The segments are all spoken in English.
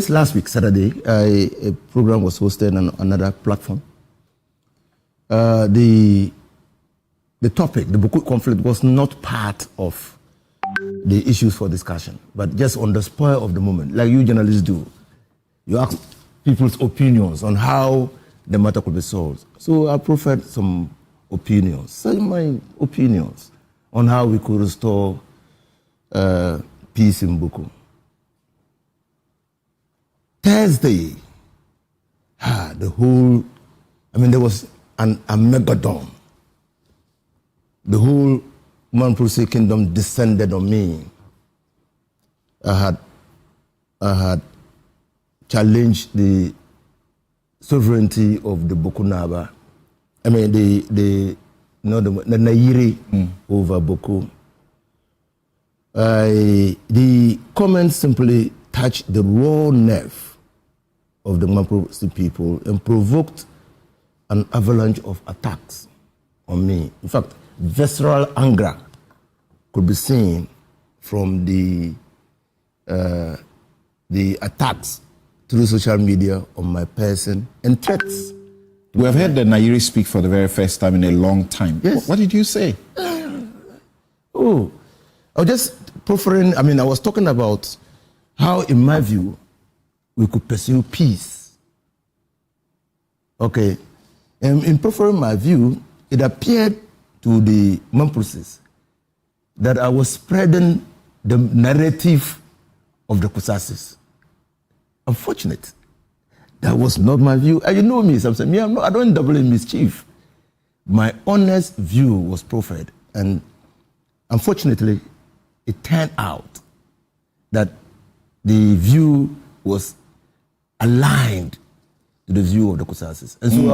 Last week, Saturday, a program was hosted on another platform. The topic, the Bawku conflict, was not part of the issues for discussion, but just on the spur of the moment, like you journalists do. You ask people's opinions on how the matter could be solved. So I proffered some opinions, some my opinions on how we could restore peace in Bawku. Thursday, there was a megadon. The whole Mamprugu kingdom descended on me. I had challenged the sovereignty of the Bawku Naba. The Nairi over Bawku. The comments simply touched the raw nerve of the Mamprugu people and provoked an avalanche of attacks on me. In fact, visceral anger could be seen from the attacks through social media on my person and threats. We have heard the Nairi speak for the very first time in a long time. Yes. What did you say? I was just proffering, I was talking about how, in my view, we could pursue peace. Okay. And in proffering my view, it appeared to the Mamprugus that I was spreading the narrative of the Kusasis. Unfortunate. That was not my view. And you know me, sometimes. I don't double in mischief. My honest view was proffered. And unfortunately, it turned out that the view was aligned to the view of the Kusasis. And so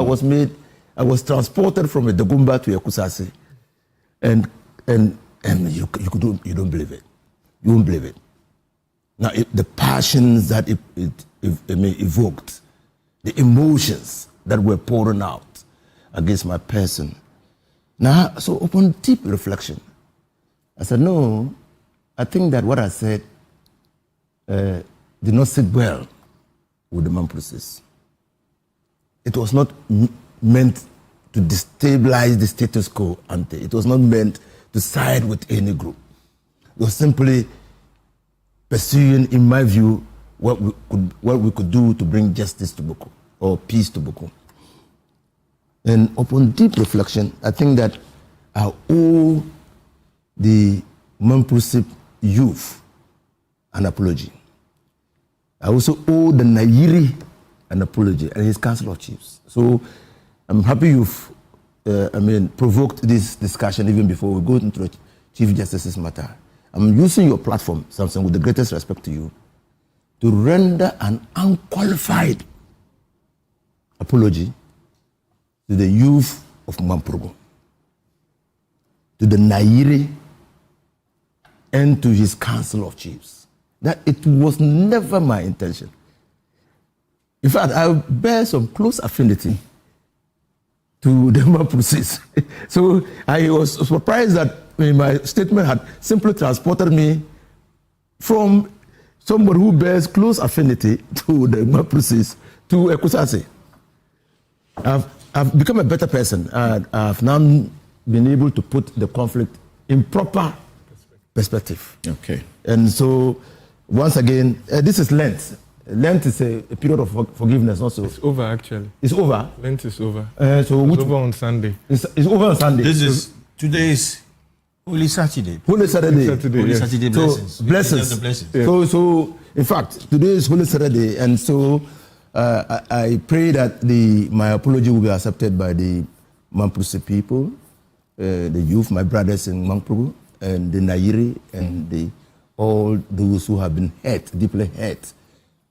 I was transported from a Dagumba to a Kusasi. And you don't believe it. You won't believe it. Now, the passions that it evoked, the emotions that were pouring out against my person. Now, so upon deep reflection, I said, no, I think that what I said did not sit well with the Mamprugus. It was not meant to destabilize the status quo ante. It was not meant to side with any group. It was simply pursuing, in my view, what we could do to bring justice to Bawku or peace to Bawku. And upon deep reflection, I think that I owe the Mamprugu youth an apology. I also owe the Nairi an apology and his Council of Chiefs. So I'm happy you've provoked this discussion even before we go into the Chief Justice's matter. I'm using your platform, Samson, with the greatest respect to you, to render an unqualified apology to the youth of Mamprugu, to the Nairi, and to his Council of Chiefs. That it was never my intention. In fact, I bear some close affinity to the Mamprugus. So I was surprised that my statement had simply transported me from somebody who bears close affinity to the Mamprugus to a Kusasi. I've become a better person. I've now been able to put the conflict in proper perspective. Okay. And so, once again, this is Lent. Lent is a period of forgiveness also. It's over, actually. It's over? Lent is over. It's over on Sunday. It's over on Sunday. Today is Holy Saturday. Holy Saturday. Holy Saturday blessings. So, blessings. The blessings. Yeah. So, in fact, today is Holy Saturday, and so I pray that my apology will be accepted by the Mamprugu people, the youth, my brothers in Mamprugu, and the Nairi, and all those who have been hurt, deeply hurt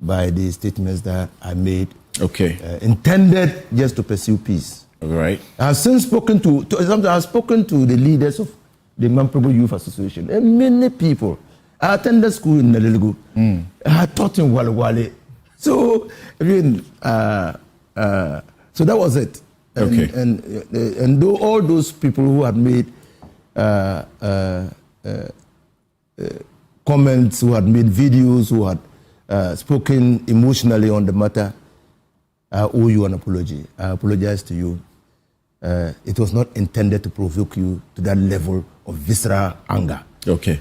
by the statements that I made. Okay. Intended just to pursue peace. All right. I have since spoken to the leaders of the Mamprugu Youth Association and many people. I attended school in Neliligu. I taught in Wale. So, so that was it. Okay. And all those people who had made comments, who had made videos, who had spoken emotionally on the matter, I owe you an apology. I apologize to you. It was not intended to provoke you to that level of visceral anger. Okay.